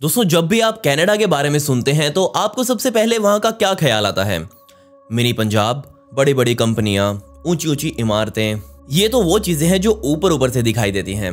दोस्तों, जब भी आप कनाडा के बारे में सुनते हैं तो आपको सबसे पहले वहां का क्या ख्याल आता है? मिनी पंजाब, बड़ी बड़ी कंपनियां, ऊंची ऊंची इमारतें। ये तो वो चीजें हैं जो ऊपर ऊपर से दिखाई देती हैं।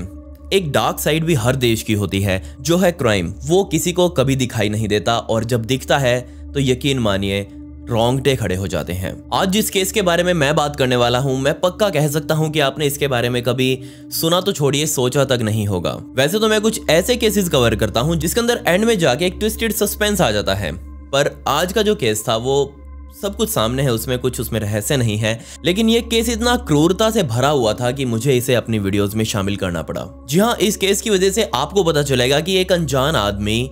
एक डार्क साइड भी हर देश की होती है, जो है क्राइम। वो किसी को कभी दिखाई नहीं देता और जब दिखता है तो यकीन मानिए रोंगटे खड़े हो जाते हैं। आज जिस केस के बारे में मैं बात करने वाला हूं, मैं पक्का कह सकता हूं कि आपने इसके बारे में कभी सुना तो छोड़िए, सोचा तक नहीं होगा। वैसे तो मैं कुछ ऐसे केसेस कवर करता हूं जिसके अंदर एंड में जाके एक ट्विस्टेड सस्पेंस आ जाता है, पर आज का जो केस था वो सब कुछ सामने है, उसमें रहस्य नहीं है। लेकिन ये केस इतना क्रूरता से भरा हुआ था कि मुझे इसे अपनी वीडियोस में शामिल करना पड़ा। जी हाँ, इस केस की वजह से आपको पता चलेगा कि एक अनजान आदमी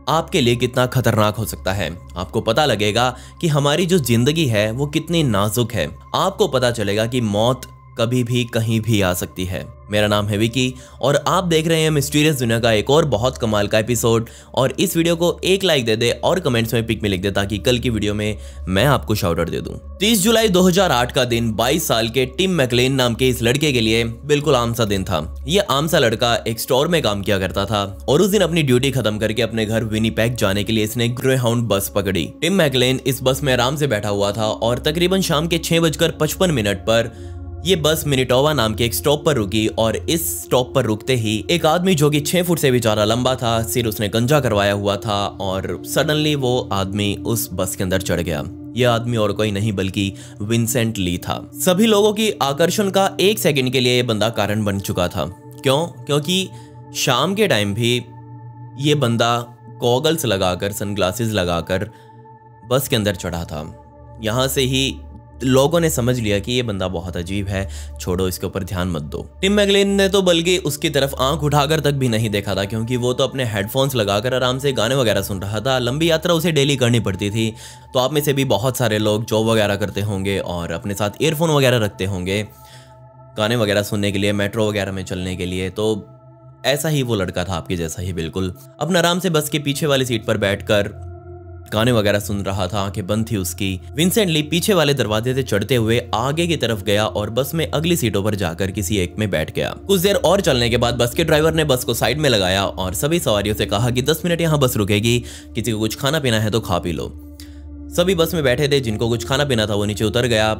आपके लिए कितना खतरनाक हो सकता है। आपको पता लगेगा कि हमारी जो जिंदगी है वो कितनी नाजुक है। आपको पता चलेगा कि मौत कभी भी कहीं भी आ सकती है। मेरा नाम है विकी और आप देख रहे हैं मिस्टीरियस दुनिया का एक और बहुत कमाल का एपिसोड। और इस वीडियो को एक लाइक दे दे और कमेंट्स में पिक में लिख दे ताकि कल की वीडियो में मैं आपको शाउट आउट दे दूं। 30 जुलाई 2008 का दिन 22 साल के टिम मैकलेन नाम के इस लड़के के लिए बिल्कुल आम सा दिन था। ये आम सा लड़का एक स्टोर में काम किया करता था और उस दिन अपनी ड्यूटी खत्म करके अपने घर विनीपेग जाने के लिए इसने ग्रेहाउंड बस पकड़ी। टिम मैकलेन इस बस में आराम से बैठा हुआ था और तकरीबन शाम के 6:55 पर ये बस मिनिटोवा नाम के एक स्टॉप पर रुकी और इस स्टॉप पर रुकते ही एक आदमी जो कि 6 फुट से भी ज्यादा लंबा था, सिर उसने गंजा करवाया हुआ था और सडनली वो आदमी उस बस के अंदर चढ़ गया। यह आदमी और कोई नहीं बल्कि विंसेंट ली था। सभी लोगों की आकर्षण का एक सेकंड के लिए ये बंदा कारण बन चुका था। क्योंकि शाम के टाइम भी ये बंदा गॉगल्स लगाकर, सनग्लासेस लगाकर बस के अंदर चढ़ा था। यहाँ से ही लोगों ने समझ लिया कि ये बंदा बहुत अजीब है, छोड़ो इसके ऊपर ध्यान मत दो। टिम मैकलेन ने तो बल्कि उसकी तरफ आंख उठाकर तक भी नहीं देखा था, क्योंकि वो तो अपने हेडफोन्स लगाकर आराम से गाने वगैरह सुन रहा था। लंबी यात्रा उसे डेली करनी पड़ती थी, तो आप में से भी बहुत सारे लोग जॉब वगैरह करते होंगे और अपने साथ ईयरफोन वगैरह रखते होंगे गाने वगैरह सुनने के लिए, मेट्रो वगैरह में चलने के लिए। तो ऐसा ही वो लड़का था, आपके जैसा ही बिल्कुल। अपना आराम से बस के पीछे वाली सीट पर बैठकर गाने वगैरह सुन रहा था, आंखें बंद थी उसकी। विंसेंट ली पीछे वाले दरवाजे से चढ़ते हुए आगे की तरफ गया और बस में अगली सीटों पर जाकर किसी एक में बैठ गया। कुछ देर और चलने के बाद बस के ड्राइवर ने बस को साइड में लगाया और सभी सवारियों से कहा कि 10 मिनट यहाँ बस रुकेगी, किसी को कुछ खाना पीना है तो खा पी लो। सभी बस में बैठे थे, जिनको कुछ खाना पीना था वो नीचे उतर गया।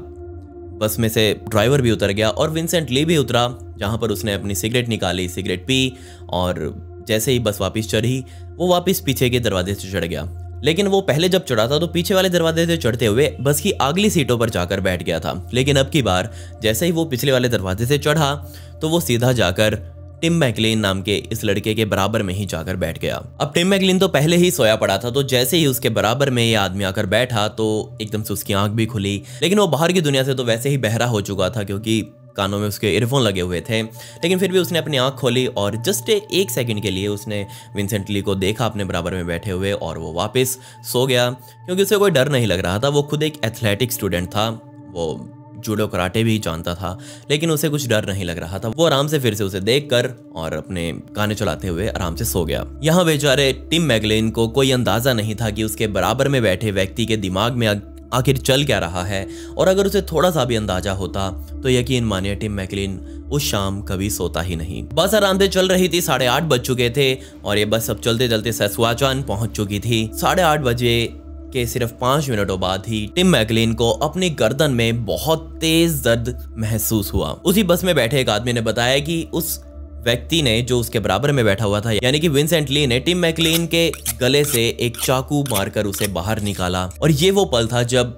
बस में से ड्राइवर भी उतर गया और विंसेंट ली भी उतरा, जहां पर उसने अपनी सिगरेट निकाली, सिगरेट पी और जैसे ही बस वापस चढ़ी वो वापस पीछे के दरवाजे से चढ़ गया। लेकिन वो पहले जब चढ़ा था तो पीछे वाले दरवाजे से चढ़ते हुए बस की अगली सीटों पर जाकर बैठ गया था। लेकिन अब की बार जैसे ही वो पिछले वाले दरवाजे से चढ़ा तो वो सीधा जाकर टिम मैकलेन नाम के इस लड़के के बराबर में ही जाकर बैठ गया। अब टिम मैकलेन तो पहले ही सोया पड़ा था, तो जैसे ही उसके बराबर में ये आदमी आकर बैठा तो एकदम से उसकी आंख भी खुली। लेकिन वो बाहर की दुनिया से तो वैसे ही बहरा हो चुका था, क्योंकि कानों में उसके ईयरफोन लगे हुए थे। लेकिन फिर भी उसने अपनी आंख खोली और जस्ट एक सेकंड के लिए उसने विंसेंट ली को देखा अपने बराबर में बैठे हुए और वो वापस सो गया, क्योंकि उसे कोई डर नहीं लग रहा था। वो खुद एक एथलेटिक स्टूडेंट था, वो जूडो कराटे भी जानता था, लेकिन उसे कुछ डर नहीं लग रहा था। वो आराम से फिर से उसे देखकर और अपने गाने चलाते हुए आराम से सो गया। यहाँ बेचारे टिम मैकलेन को कोई अंदाजा नहीं था कि उसके बराबर में बैठे व्यक्ति के दिमाग में आखिर चल क्या रहा है, और अगर उसे थोड़ा सा भी अंदाजा होता तो यकीन मानिए टिम मैकलेन उस शाम कभी सोता ही नहीं। बस आराम से चल रही थी, 8:30 बज चुके थे और ये बस अब चलते चलते सस्क्वाचुआन पहुंच चुकी थी। 8:30 बजे के सिर्फ 5 मिनटों बाद ही टिम मैकलेन को अपनी गर्दन में बहुत तेज दर्द महसूस हुआ। उसी बस में बैठे एक आदमी ने बताया कि उस व्यक्ति ने, जो उसके बराबर में बैठा हुआ था, यानी कि विंसेंट ली ने टिम मैकलेन के गले से एक चाकू मारकर उसे बाहर निकाला। और ये वो पल था जब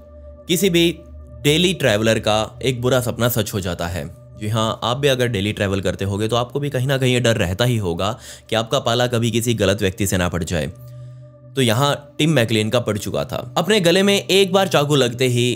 किसी भी डेली ट्रैवलर का एक बुरा सपना सच हो जाता है। जी हाँ, आप भी अगर डेली ट्रैवल करते होगे तो आपको भी कहीं ना कहीं ये डर रहता ही होगा कि आपका पाला कभी किसी गलत व्यक्ति से ना पड़ जाए। तो यहाँ टिम मैकलेन का पड़ चुका था। अपने गले में एक बार चाकू लगते ही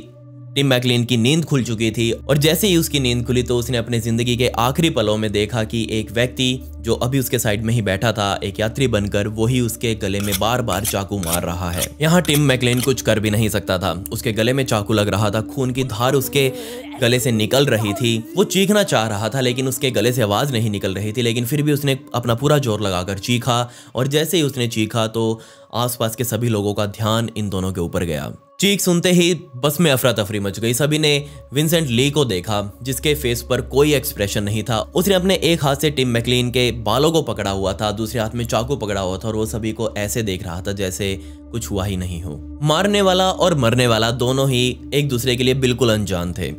टिम मैकलेन की नींद खुल चुकी थी और जैसे ही उसकी नींद खुली तो उसने अपने जिंदगी के आखिरी पलों में देखा कि एक व्यक्ति जो अभी उसके साइड में ही बैठा था, एक यात्री बनकर, वही उसके गले में बार बार चाकू मार रहा है। यहाँ टिम मैकलेन कुछ कर भी नहीं सकता था। उसके गले में चाकू लग रहा था, खून की धार उसके गले से निकल रही थी। वो चीखना चाह रहा था लेकिन उसके गले से आवाज नहीं निकल रही थी। लेकिन फिर भी उसने अपना पूरा जोर लगाकर चीखा और जैसे ही उसने चीखा तो आसपास के सभी लोगों का ध्यान इन दोनों के ऊपर गया। चीख सुनते ही बस में अफरा तफरी मच गई। सभी ने विंसेंट ली को देखा जिसके फेस पर कोई एक्सप्रेशन नहीं था। उसने अपने एक हाथ से टिम मैकलीन के बालों को पकड़ा हुआ था, दूसरे हाथ में चाकू पकड़ा हुआ था और वो सभी को ऐसे देख रहा था जैसे कुछ हुआ ही नहीं हो। मारने वाला और मरने वाला दोनों ही एक दूसरे के लिए बिल्कुल अनजान थे।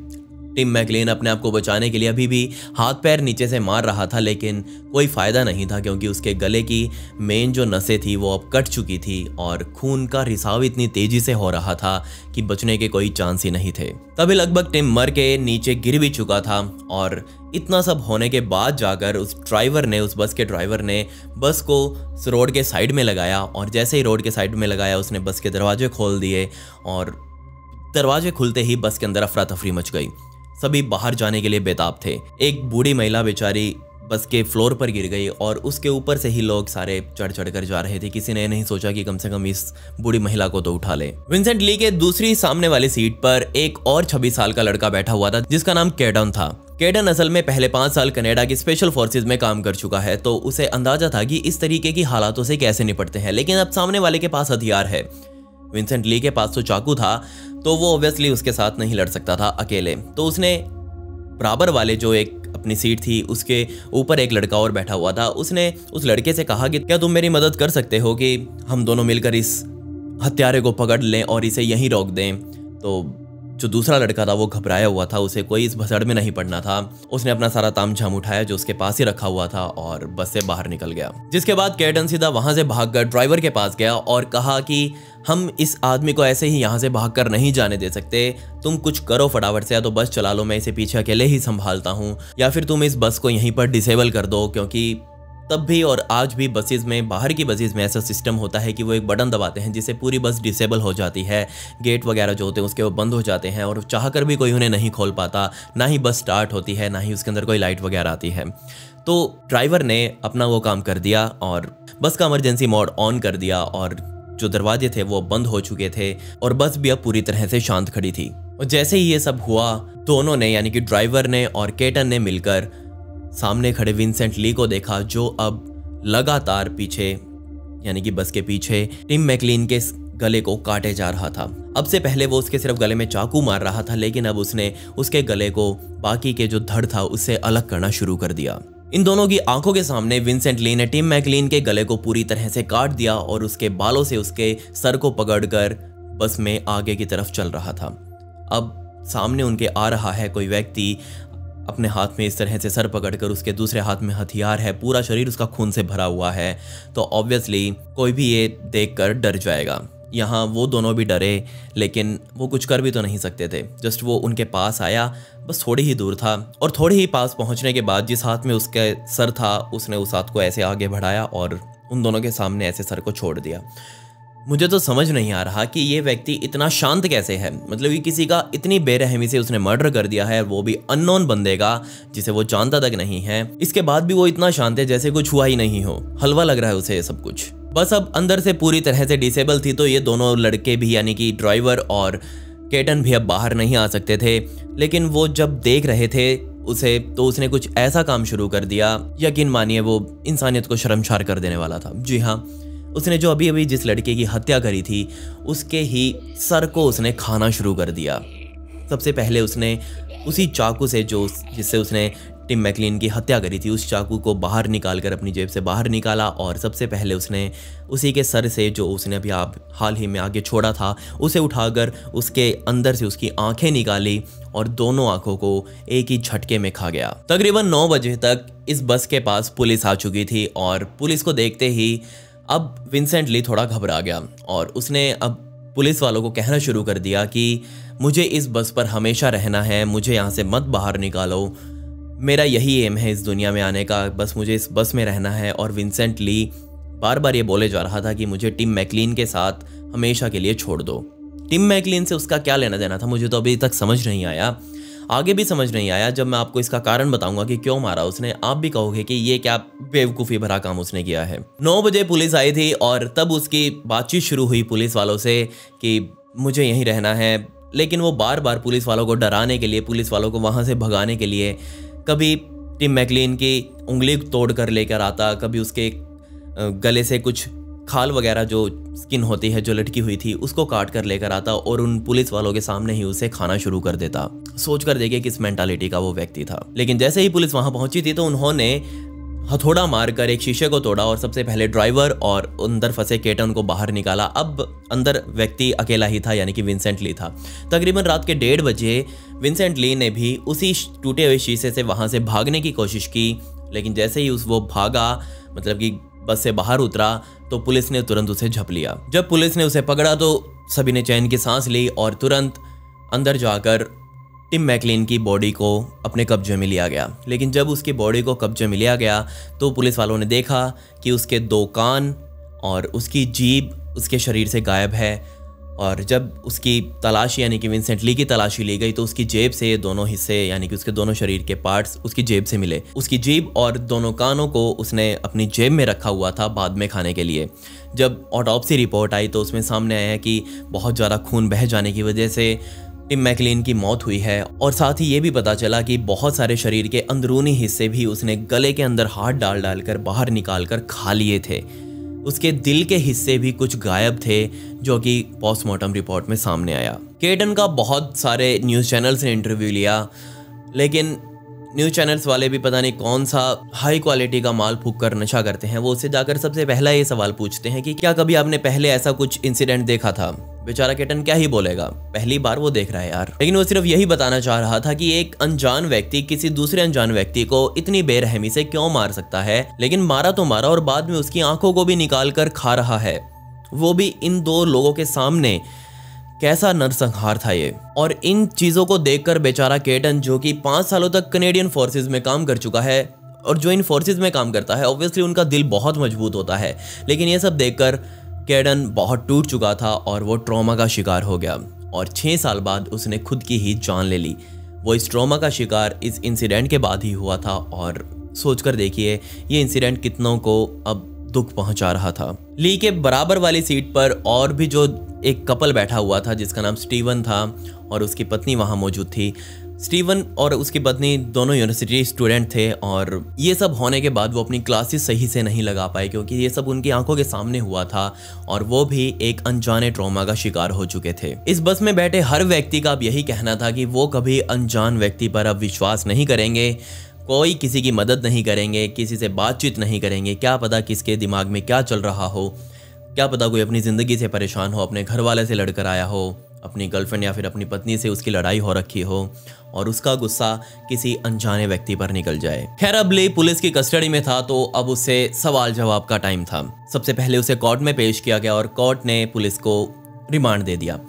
टिम मैकलीन अपने आप को बचाने के लिए अभी भी हाथ पैर नीचे से मार रहा था, लेकिन कोई फायदा नहीं था क्योंकि उसके गले की मेन जो नसें थी वो अब कट चुकी थी और खून का रिसाव इतनी तेजी से हो रहा था कि बचने के कोई चांस ही नहीं थे। तभी लगभग टिम मर के नीचे गिर भी चुका था और इतना सब होने के बाद जाकर उस बस के ड्राइवर ने बस को रोड के साइड में लगाया और जैसे ही रोड के साइड में लगाया उसने बस के दरवाजे खोल दिए और दरवाजे खुलते ही बस के अंदर अफरा तफरी मच गई। सभी बाहर जाने के लिए बेताब थे। एक बूढ़ी महिला बेचारी बस के फ्लोर पर गिर गई और उसके ऊपर से ही लोग सारे चढ़ चढ़ कर जा रहे थे। किसी ने नहीं सोचा कि कम से कम इस बूढ़ी महिला को तो उठा ले। विंसेंट ली के दूसरी सामने वाली सीट पर एक और 26 साल का लड़का बैठा हुआ था जिसका नाम कैडन था। कैडन असल में पहले 5 साल कनाडा की स्पेशल फोर्सेज में काम कर चुका है, तो उसे अंदाजा था कि इस तरीके की हालातों से कैसे निपटते हैं। लेकिन अब सामने वाले के पास हथियार है। विंसेंट ली के पास तो चाकू था, तो वो ऑब्वियसली उसके साथ नहीं लड़ सकता था अकेले। तो उसने बराबर वाले जो एक अपनी सीट थी उसके ऊपर एक लड़का और बैठा हुआ था। उसने उस लड़के से कहा कि क्या तुम मेरी मदद कर सकते हो कि हम दोनों मिलकर इस हत्यारे को पकड़ लें और इसे यहीं रोक दें। तो जो दूसरा लड़का था वो घबराया हुआ था, उसे कोई इस भसड़ में नहीं पड़ना था। उसने अपना सारा तामझाम उठाया जो उसके पास ही रखा हुआ था और बस से बाहर निकल गया। जिसके बाद कैडन सीधा वहां से भागकर ड्राइवर के पास गया और कहा कि हम इस आदमी को ऐसे ही यहाँ से भागकर नहीं जाने दे सकते, तुम कुछ करो फटाफट से, या तो बस चला लो, मैं इसे पीछे अकेले ही संभालता हूँ, या फिर तुम इस बस को यहीं पर डिसेबल कर दो। क्योंकि तब भी और आज भी बसेस में, बाहर की बसेस में ऐसा सिस्टम होता है कि वो एक बटन दबाते हैं जिससे पूरी बस डिसेबल हो जाती है। गेट वगैरह जो होते हैं उसके वो बंद हो जाते हैं और चाहकर भी कोई उन्हें नहीं खोल पाता, ना ही बस स्टार्ट होती है, ना ही उसके अंदर कोई लाइट वगैरह आती है। तो ड्राइवर ने अपना वो काम कर दिया और बस का इमरजेंसी मोड ऑन कर दिया और जो दरवाजे थे वो बंद हो चुके थे और बस भी अब पूरी तरह से शांत खड़ी थी। और जैसे ही ये सब हुआ, दोनों ने यानी कि ड्राइवर ने और केटन ने मिलकर सामने खड़े विंसेंट ली को देखा जो अब लगातार पीछे यानी कि बस के पीछे टिम मैकलीन के गले को काटे जा रहा था। अब से पहले वो उसके सिर्फ गले में चाकू मार रहा था, लेकिन अब उसने उसके गले को बाकी के जो धड़ था उससे अलग करना शुरू कर दिया। इन दोनों की आंखों के सामने विंसेंट ली ने टिम मैकलीन के गले को पूरी तरह से काट दिया और उसके बालों से उसके सर को पकड़कर बस में आगे की तरफ चल रहा था। अब सामने उनके आ रहा है कोई व्यक्ति, अपने हाथ में इस तरह से सर पकड़कर, उसके दूसरे हाथ में हथियार है, पूरा शरीर उसका खून से भरा हुआ है। तो ऑब्वियसली कोई भी ये देखकर डर जाएगा। यहाँ वो दोनों भी डरे, लेकिन वो कुछ कर भी तो नहीं सकते थे। जस्ट वो उनके पास आया, बस थोड़ी ही दूर था और थोड़ी ही पास पहुँचने के बाद जिस हाथ में उसके सर था उसने उस हाथ को ऐसे आगे बढ़ाया और उन दोनों के सामने ऐसे सर को छोड़ दिया। मुझे तो समझ नहीं आ रहा कि ये व्यक्ति इतना शांत कैसे है। मतलब कि किसी का इतनी बेरहमी से उसने मर्डर कर दिया है, वो भी अननोन बंदे का जिसे वो जानता तक नहीं है। इसके बाद भी वो इतना शांत है जैसे कुछ हुआ ही नहीं हो। हलवा लग रहा है उसे ये सब कुछ। बस अब अंदर से पूरी तरह से डिसेबल थी, तो ये दोनों लड़के भी यानी कि ड्राइवर और केटन भी अब बाहर नहीं आ सकते थे। लेकिन वो जब देख रहे थे उसे, तो उसने कुछ ऐसा काम शुरू कर दिया, यकीन मानिए वो इंसानियत को शर्मसार कर देने वाला था। जी हाँ, उसने जो अभी अभी जिस लड़के की हत्या करी थी उसके ही सर को उसने खाना शुरू कर दिया। सबसे पहले उसने उसी चाकू से जिससे उसने टिम मैकलीन की हत्या करी थी, उस चाकू को बाहर निकालकर अपनी जेब से बाहर निकाला और सबसे पहले उसने उसी के सर से, जो उसने अभी हाल ही में आगे छोड़ा था, उसे उठाकर उसके अंदर से उसकी आंखें निकाली और दोनों आंखों को एक ही झटके में खा गया। तकरीबन 9 बजे तक इस बस के पास पुलिस आ चुकी थी और पुलिस को देखते ही अब विंसेंट ली थोड़ा घबरा गया और उसने अब पुलिस वालों को कहना शुरू कर दिया कि मुझे इस बस पर हमेशा रहना है, मुझे यहाँ से मत बाहर निकालो, मेरा यही एम है इस दुनिया में आने का, बस मुझे इस बस में रहना है। और विंसेंट ली बार बार ये बोले जा रहा था कि मुझे टिम मैकलीन के साथ हमेशा के लिए छोड़ दो। टिम मैकलीन से उसका क्या लेना देना था, मुझे तो अभी तक समझ नहीं आया, आगे भी समझ नहीं आया। जब मैं आपको इसका कारण बताऊंगा कि क्यों मारा उसने, आप भी कहोगे कि ये क्या बेवकूफ़ी भरा काम उसने किया है। 9 बजे पुलिस आई थी और तब उसकी बातचीत शुरू हुई पुलिस वालों से कि मुझे यहीं रहना है। लेकिन वो बार बार पुलिस वालों को डराने के लिए, पुलिस वालों को वहाँ से भगाने के लिए कभी टिम मैकलीन की उंगली तोड़ कर लेकर आता, कभी उसके गले से कुछ खाल वगैरह जो स्किन होती है जो लटकी हुई थी उसको काट कर लेकर आता और उन पुलिस वालों के सामने ही उसे खाना शुरू कर देता। सोच कर देखिए किस मेंटालिटी का वो व्यक्ति था। लेकिन जैसे ही पुलिस वहां पहुंची थी तो उन्होंने हथौड़ा मारकर एक शीशे को तोड़ा और सबसे पहले ड्राइवर और अंदर फंसे केटन को बाहर निकाला। अब अंदर व्यक्ति अकेला ही था, यानी कि विंसेंट ली था। तकरीबन रात के 1:30 बजे विंसेंट ली ने भी उसी टूटे हुए शीशे से वहां से भागने की कोशिश की, लेकिन जैसे ही वो भागा, मतलब कि बस से बाहर उतरा, तो पुलिस ने तुरंत उसे झप लिया। जब पुलिस ने उसे पकड़ा तो सभी ने चैन की सांस ली और तुरंत अंदर जाकर टिम मैकलिन की बॉडी को अपने कब्जे में लिया गया। लेकिन जब उसकी बॉडी को कब्जे में लिया गया तो पुलिस वालों ने देखा कि उसके 2 कान और उसकी जीभ उसके शरीर से गायब है। और जब उसकी तलाशी यानी कि विंसेंट ली की तलाशी ली गई तो उसकी जेब से दोनों हिस्से यानी कि उसके दोनों शरीर के पार्ट्स उसकी जेब से मिले। उसकी जीभ और दोनों कानों को उसने अपनी जेब में रखा हुआ था बाद में खाने के लिए। जब ऑटोप्सी रिपोर्ट आई तो उसमें सामने आया कि बहुत ज़्यादा खून बह जाने की वजह से टिम मैकलिन की मौत हुई है। और साथ ही ये भी पता चला कि बहुत सारे शरीर के अंदरूनी हिस्से भी उसने गले के अंदर हाथ डाल डालकर बाहर निकाल कर खा लिए थे। उसके दिल के हिस्से भी कुछ गायब थे, जो कि पोस्टमार्टम रिपोर्ट में सामने आया। केटन का बहुत सारे न्यूज़ चैनल्स ने इंटरव्यू लिया, लेकिन न्यूज़ चैनल्स वाले भी पता नहीं कौन सा हाई क्वालिटी का माल फूंक कर नशा करते हैं। वो उससे जाकर सबसे पहला ये सवाल पूछते हैं कि क्या कभी आपने पहले ऐसा कुछ इंसिडेंट देखा था। बेचारा केटन क्या ही बोलेगा, पहली बार वो देख रहा है यार। लेकिन वो सिर्फ यही बताना चाह रहा था कि एक अनजान व्यक्ति किसी दूसरे अनजान व्यक्ति को इतनी बेरहमी से क्यों मार सकता है। लेकिन मारा तो मारा और बाद में उसकी आंखों को भी निकाल कर खा रहा है, वो भी इन 2 लोगों के सामने। कैसा नरसंहार था ये। और इन चीज़ों को देखकर बेचारा केटन, जो कि 5 सालों तक कनेडियन फोर्सेस में काम कर चुका है, और जो इन फोर्सेस में काम करता है ऑब्वियसली उनका दिल बहुत मजबूत होता है, लेकिन ये सब देखकर केटन बहुत टूट चुका था और वो ट्रॉमा का शिकार हो गया। और 6 साल बाद उसने खुद की ही जान ले ली। वो इस ट्रॉमा का शिकार इस इंसिडेंट के बाद ही हुआ था। और सोचकर देखिए ये इंसिडेंट कितनों को अब दुख पहुंचा रहा था। ली के बराबर वाली सीट पर और भी जो एक कपल बैठा हुआ था जिसका नाम स्टीवन था और उसकी पत्नी वहां मौजूद थी। स्टीवन और उसकी पत्नी दोनों यूनिवर्सिटी स्टूडेंट थे और ये सब होने के बाद वो अपनी क्लासेस सही से नहीं लगा पाए, क्योंकि ये सब उनकी आंखों के सामने हुआ था और वो भी एक अनजाने ट्रॉमा का शिकार हो चुके थे। इस बस में बैठे हर व्यक्ति का अब यही कहना था कि वो कभी अनजान व्यक्ति पर अब विश्वास नहीं करेंगे, कोई किसी की मदद नहीं करेंगे, किसी से बातचीत नहीं करेंगे। क्या पता किसके दिमाग में क्या चल रहा हो, क्या पता कोई अपनी ज़िंदगी से परेशान हो, अपने घर वाले से लड़कर आया हो, अपनी गर्लफ्रेंड या फिर अपनी पत्नी से उसकी लड़ाई हो रखी हो और उसका गुस्सा किसी अनजाने व्यक्ति पर निकल जाए। खैर अब ली पुलिस की कस्टडी में था तो अब उसे सवाल जवाब का टाइम था। सबसे पहले उसे कोर्ट में पेश किया गया और कोर्ट ने पुलिस को रिमांड दे दिया।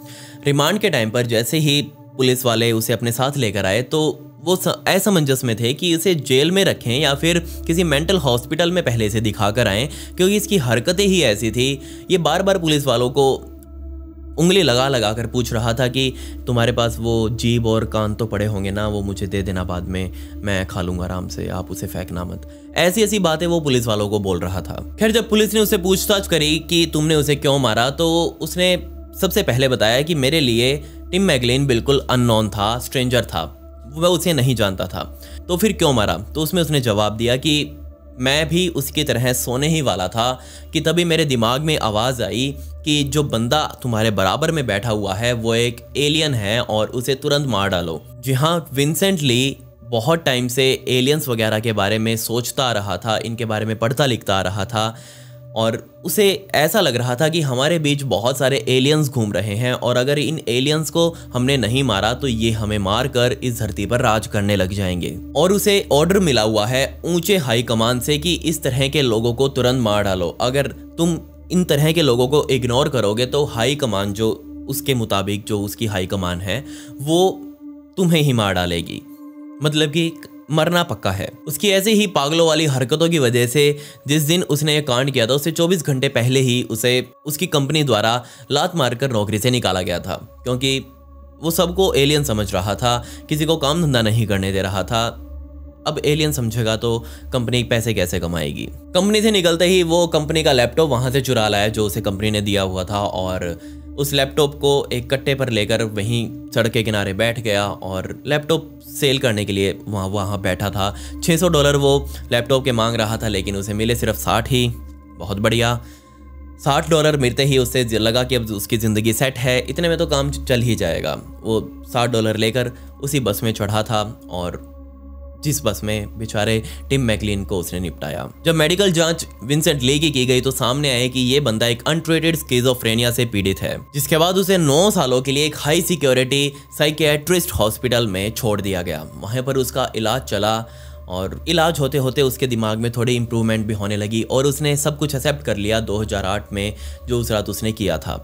रिमांड के टाइम पर जैसे ही पुलिस वाले उसे अपने साथ लेकर आए तो वो असमंजस में थे कि इसे जेल में रखें या फिर किसी मेंटल हॉस्पिटल में पहले से दिखा कर आएँ, क्योंकि इसकी हरकतें ही ऐसी थी। ये बार बार पुलिस वालों को उंगली लगा लगा कर पूछ रहा था कि तुम्हारे पास वो जीभ और कान तो पड़े होंगे ना, वो मुझे दे देना, बाद में मैं खा लूँगा आराम से, आप उसे फेंकना मत। ऐसी ऐसी बातें वो पुलिस वालों को बोल रहा था। खैर जब पुलिस ने उससे पूछताछ करी कि तुमने उसे क्यों मारा, तो उसने सबसे पहले बताया कि मेरे लिए टिम मैकलिन बिल्कुल अननोन था, स्ट्रेंजर था, वह उसे नहीं जानता था, तो फिर क्यों मारा। तो उसमें उसने जवाब दिया कि मैं भी उसकी तरह सोने ही वाला था कि तभी मेरे दिमाग में आवाज़ आई कि जो बंदा तुम्हारे बराबर में बैठा हुआ है वो एक एलियन है और उसे तुरंत मार डालो। जी हाँ, विंसेंट ली बहुत टाइम से एलियंस वगैरह के बारे में सोचता आ रहा था, इनके बारे में पढ़ता लिखता आ रहा था और उसे ऐसा लग रहा था कि हमारे बीच बहुत सारे एलियंस घूम रहे हैं और अगर इन एलियंस को हमने नहीं मारा तो ये हमें मार कर इस धरती पर राज करने लग जाएंगे। और उसे ऑर्डर मिला हुआ है ऊंचे हाई कमान से कि इस तरह के लोगों को तुरंत मार डालो। अगर तुम इन तरह के लोगों को इग्नोर करोगे तो हाई कमान जो उसके मुताबिक जो उसकी हाई कमान है वो तुम्हें ही मार डालेगी, मतलब कि मरना पक्का है। उसकी ऐसे ही पागलों वाली हरकतों की वजह से जिस दिन उसने ये कांड किया था उससे 24 घंटे पहले ही उसे उसकी कंपनी द्वारा लात मारकर नौकरी से निकाला गया था, क्योंकि वो सबको एलियन समझ रहा था, किसी को काम धंधा नहीं करने दे रहा था। अब एलियन समझेगा तो कंपनी पैसे कैसे कमाएगी। कंपनी से निकलते ही वो कंपनी का लैपटॉप वहां से चुरा लाया जो उसे कंपनी ने दिया हुआ था और उस लैपटॉप को एक कट्टे पर लेकर वहीं सड़क के किनारे बैठ गया और लैपटॉप सेल करने के लिए वहाँ बैठा था। $600 वो लैपटॉप के मांग रहा था, लेकिन उसे मिले सिर्फ 60 ही। बहुत बढ़िया, $60 मिलते ही उससे लगा कि अब उसकी ज़िंदगी सेट है, इतने में तो काम चल ही जाएगा। वो $60 लेकर उसी बस में चढ़ा था और जिस बस में बेचारे टिम मैकलीन को उसने निपटाया। जब मेडिकल जांच विंसेंट ले की गई तो सामने आया कि ये बंदा एक अनट्रीटेड स्किज़ोफ्रेनिया से पीड़ित है, जिसके बाद उसे 9 सालों के लिए एक हाई सिक्योरिटी साइकियाट्रिस्ट हॉस्पिटल में छोड़ दिया गया। वहाँ पर उसका इलाज चला और इलाज होते होते उसके दिमाग में थोड़ी इम्प्रूवमेंट भी होने लगी और उसने सब कुछ एक्सेप्ट कर लिया 2008 में जो उस रात उसने किया था।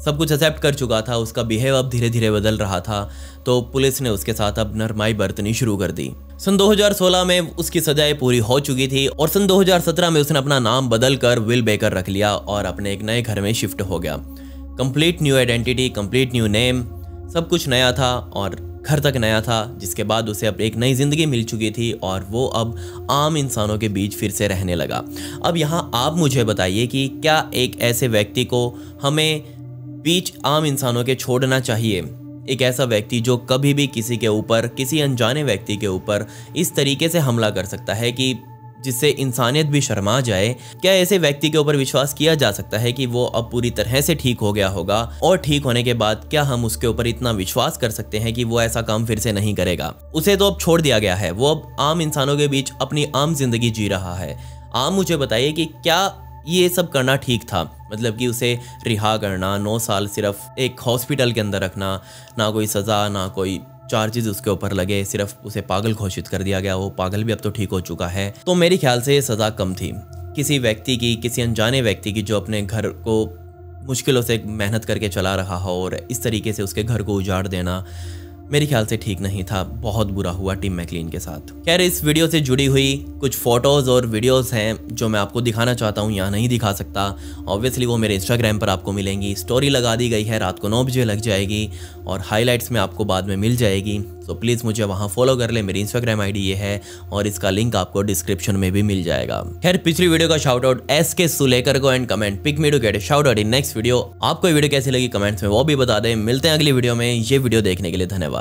सब कुछ एक्सेप्ट कर चुका था, उसका बिहेव अब धीरे धीरे बदल रहा था, तो पुलिस ने उसके साथ अब नरमाई बरतनी शुरू कर दी। सन 2016 में उसकी सजाएं पूरी हो चुकी थी और सन 2017 में उसने अपना नाम बदल कर विल बेकर रख लिया और अपने एक नए घर में शिफ्ट हो गया। Complete new identity, complete new name, सब कुछ नया था और घर तक नया था, जिसके बाद उसे अब एक नई ज़िंदगी मिल चुकी थी और वो अब आम इंसानों के बीच फिर से रहने लगा। अब यहाँ आप मुझे बताइए कि क्या एक ऐसे व्यक्ति को हमें बीच आम इंसानों के छोड़ना चाहिए? एक ऐसा व्यक्ति जो कभी भी किसी के ऊपर, किसी अनजाने व्यक्ति के ऊपर इस तरीके से हमला कर सकता है कि जिससे इंसानियत भी शर्मा जाए, क्या ऐसे व्यक्ति के ऊपर विश्वास किया जा सकता है कि वो अब पूरी तरह से ठीक हो गया होगा? और ठीक होने के बाद क्या हम उसके ऊपर इतना विश्वास कर सकते हैं कि वो ऐसा काम फिर से नहीं करेगा? उसे तो अब छोड़ दिया गया है, वो अब आम इंसानों के बीच अपनी आम जिंदगी जी रहा है। आप मुझे बताइए कि क्या ये सब करना ठीक था? मतलब कि उसे रिहा करना, 9 साल सिर्फ एक हॉस्पिटल के अंदर रखना, ना कोई सज़ा, ना कोई चार्जेस उसके ऊपर लगे, सिर्फ उसे पागल घोषित कर दिया गया। वो पागल भी अब तो ठीक हो चुका है, तो मेरे ख्याल से ये सज़ा कम थी। किसी व्यक्ति की, किसी अनजाने व्यक्ति की जो अपने घर को मुश्किलों से मेहनत करके चला रहा हो और इस तरीके से उसके घर को उजाड़ देना मेरे ख्याल से ठीक नहीं था। बहुत बुरा हुआ टिम मैकलीन के साथ। खैर, इस वीडियो से जुड़ी हुई कुछ फोटोज़ और वीडियोस हैं जो मैं आपको दिखाना चाहता हूँ, यहाँ नहीं दिखा सकता। ऑब्वियसली वो मेरे इंस्टाग्राम पर आपको मिलेंगी। स्टोरी लगा दी गई है, रात को 9 बजे लग जाएगी और हाईलाइट्स में आपको बाद में मिल जाएगी। तो प्लीज़ मुझे वहाँ फॉलो कर ले, मेरी इंस्टाग्राम ID ये है और इसका लिंक आपको डिस्क्रिप्शन में भी मिल जाएगा। खैर, पिछली वीडियो का शाउट आउट SK सुलेकर को and comment pick me to get shout out in next video. आपको ये वीडियो कैसी लगी कमेंट्स में वो भी बता दें। मिलते हैं अगली वीडियो में। ये वीडियो देखने के लिए धन्यवाद।